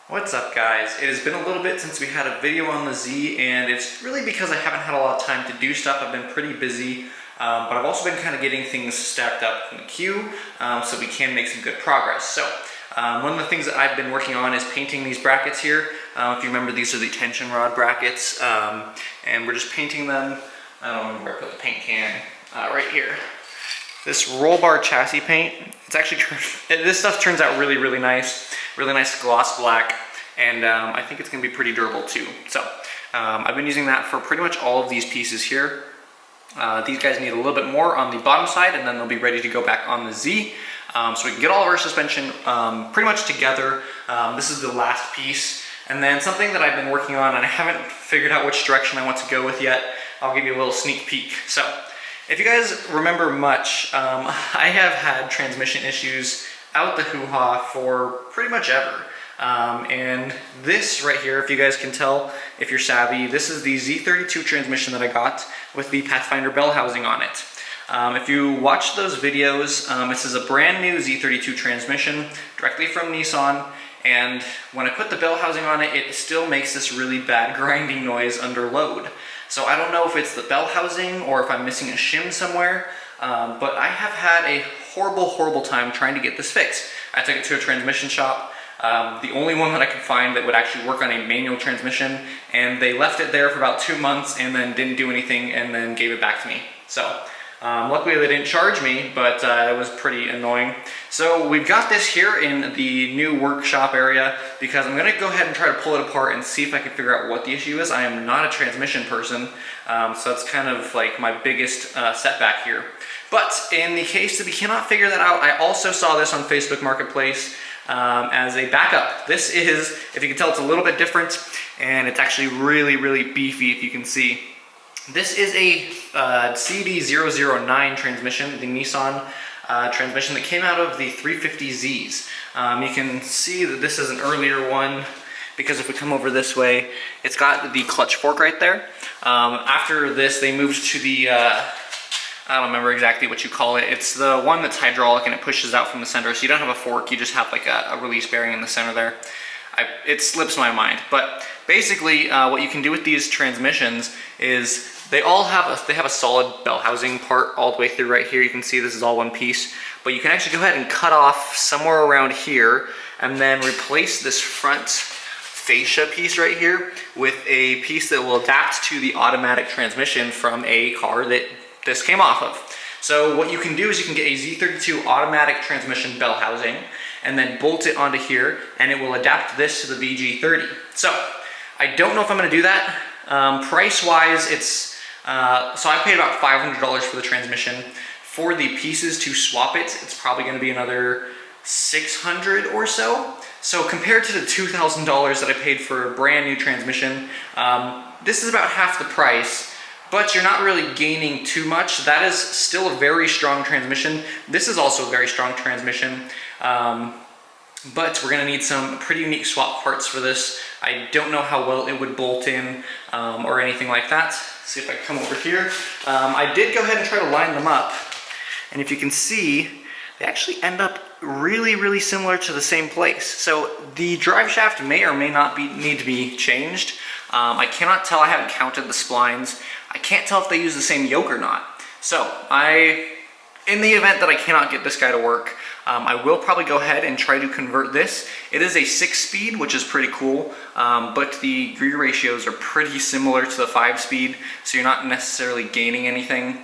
What's up, guys? It has been a little bit since we had a video on the Z, and it's really because I haven't had a lot of time to do stuff. I've been pretty busy, but I've also been kind of getting things stacked up in the queue so we can make some good progress. So one of the things that I've been working on is painting these brackets here. If you remember, these are the tension rod brackets, and we're just painting them. I don't remember where I put the paint can. Right here. This roll bar chassis paint, it's actually, this stuff turns out really, really nice gloss black, and I think it's gonna be pretty durable too. So I've been using that for pretty much all of these pieces here. These guys need a little bit more on the bottom side, and then they'll be ready to go back on the Z. So we can get all of our suspension pretty much together. This is the last piece. And then something that I've been working on, and I haven't figured out which direction I want to go with yet, I'll give you a little sneak peek. So if you guys remember much, I have had transmission issues out the hoo-ha for pretty much ever. And this right here, if you guys can tell, if you're savvy, this is the Z32 transmission that I got with the Pathfinder bell housing on it. If you watch those videos, this is a brand new Z32 transmission directly from Nissan, and when I put the bell housing on it, it still makes this really bad grinding noise under load. So I don't know if it's the bell housing or if I'm missing a shim somewhere, but I have had a horrible time trying to get this fixed. I took it to a transmission shop, the only one that I could find that would actually work on a manual transmission, and they left it there for about 2 months and then didn't do anything and then gave it back to me. So luckily they didn't charge me, but it was pretty annoying. So we've got this here in the new workshop area because I'm gonna go ahead and try to pull it apart and see if I can figure out what the issue is. I am not a transmission person, so it's kind of like my biggest setback here. But in the case that we cannot figure that out, I also saw this on Facebook Marketplace as a backup. This is, if you can tell, it's a little bit different, and it's actually really beefy, if you can see. This is a CD009 transmission, the Nissan transmission that came out of the 350Zs. You can see that this is an earlier one because if we come over this way, it's got the clutch fork right there. After this, they moved to the, I don't remember exactly what you call it. It's the one that's hydraulic and it pushes out from the center. So you don't have a fork, you just have like a release bearing in the center there. It slips my mind. But basically, what you can do with these transmissions is they have a solid bell housing part all the way through right here. You can see this is all one piece. But you can actually go ahead and cut off somewhere around here and then replace this front fascia piece right here with a piece that will adapt to the automatic transmission from a car that this came off of. So what you can do is you can get a Z32 automatic transmission bell housing and then bolt it onto here, and it will adapt this to the VG30. So I don't know if I'm gonna do that. Price-wise, it's, so I paid about $500 for the transmission. For the pieces to swap it, it's probably gonna be another $600 or so. So compared to the $2,000 that I paid for a brand new transmission, this is about half the price, but you're not really gaining too much. That is still a very strong transmission. This is also a very strong transmission, but we're gonna need some pretty unique swap parts for this. I don't know how well it would bolt in or anything like that. See if I can come over here. I did go ahead and try to line them up, and if you can see, they actually end up really similar to the same place. So the drive shaft may or may not need to be changed. I cannot tell, I haven't counted the splines. I can't tell if they use the same yoke or not. So in the event that I cannot get this guy to work, I will probably go ahead and try to convert this. It is a 6-speed, which is pretty cool, but the gear ratios are pretty similar to the 5-speed, so you're not necessarily gaining anything.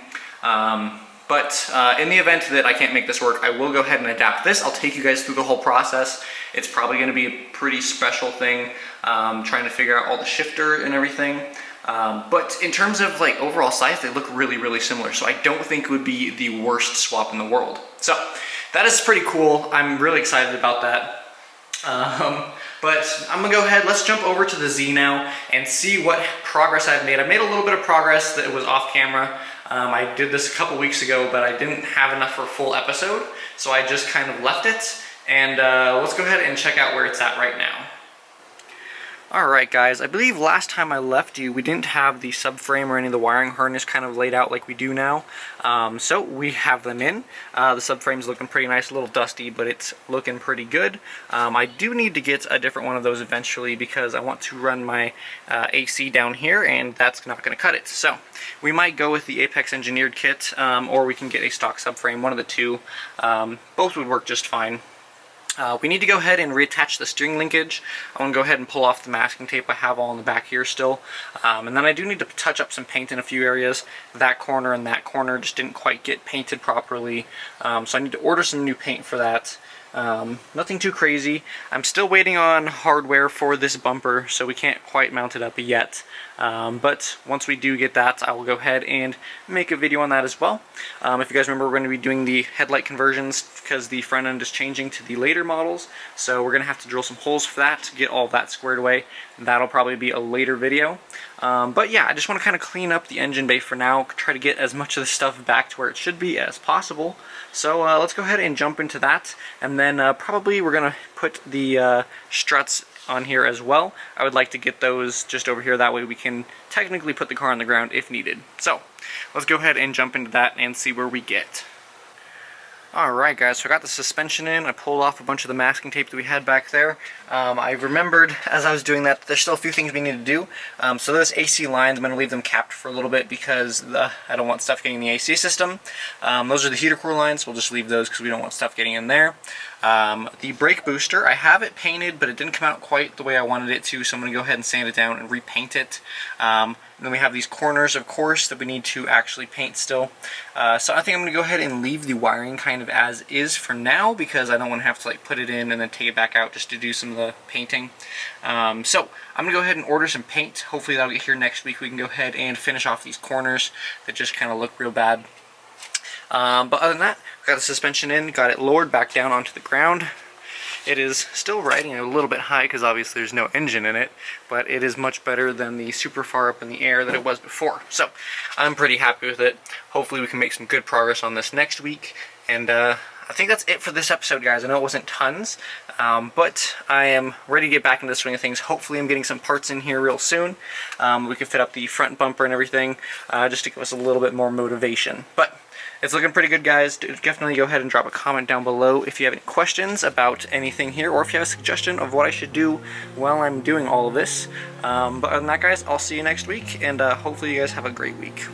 But in the event that I can't make this work, I will go ahead and adapt this. I'll take you guys through the whole process. It's probably gonna be a pretty special thing, trying to figure out all the shifter and everything. But in terms of like overall size, they look really similar. So I don't think it would be the worst swap in the world. So that is pretty cool. I'm really excited about that. But I'm gonna go ahead, let's jump over to the Z now and see what progress I've made. I made a little bit of progress that was off camera. I did this a couple weeks ago, but I didn't have enough for a full episode, so I just kind of left it. And let's go ahead and check out where it's at right now. Alright guys, I believe last time I left you we didn't have the subframe or any of the wiring harness kind of laid out like we do now. So we have them in. The subframe's looking pretty nice, a little dusty, but it's looking pretty good. I do need to get a different one of those eventually because I want to run my AC down here and that's not going to cut it. So we might go with the Apex engineered kit or we can get a stock subframe, one of the two. Both would work just fine. We need to go ahead and reattach the steering linkage. I want to go ahead and pull off the masking tape I have all in the back here still. And then I do need to touch up some paint in a few areas. That corner and that corner just didn't quite get painted properly. So I need to order some new paint for that. Nothing too crazy. I'm still waiting on hardware for this bumper, so we can't quite mount it up yet. But once we do get that, I will go ahead and make a video on that as well. If you guys remember, we're going to be doing the headlight conversions because the front end is changing to the later models. So we're going to have to drill some holes for that to get all that squared away. That'll probably be a later video. But yeah, I just want to kind of clean up the engine bay for now, try to get as much of the stuff back to where it should be as possible. So let's go ahead and jump into that, and then probably we're going to put the struts on here as well. I would like to get those just over here, that way we can technically put the car on the ground if needed. So let's go ahead and jump into that and see where we get. Alright guys, so I got the suspension in, I pulled off a bunch of the masking tape that we had back there. I remembered as I was doing that, there's still a few things we need to do. So those AC lines, I'm going to leave them capped for a little bit because I don't want stuff getting in the AC system. Those are the heater core lines, we'll just leave those because we don't want stuff getting in there. The brake booster, I have it painted, but it didn't come out quite the way I wanted it to, so I'm going to go ahead and sand it down and repaint it. Then we have these corners, of course, that we need to actually paint still. So I think I'm going to go ahead and leave the wiring kind of as is for now because I don't want to have to like put it in and then take it back out just to do some of the painting. So I'm going to go ahead and order some paint. Hopefully that'll get here next week. We can go ahead and finish off these corners that just kind of look real bad. But other than that, got the suspension in, got it lowered back down onto the ground. It is still riding a little bit high because obviously there's no engine in it, but it is much better than the super far up in the air that it was before. So I'm pretty happy with it. Hopefully we can make some good progress on this next week. And I think that's it for this episode, guys. I know it wasn't tons, but I am ready to get back into the swing of things. Hopefully I'm getting some parts in here real soon. We can fit up the front bumper and everything just to give us a little bit more motivation. But it's looking pretty good, guys. Definitely go ahead and drop a comment down below if you have any questions about anything here, or if you have a suggestion of what I should do while I'm doing all of this. But other than that, guys, I'll see you next week, and hopefully you guys have a great week.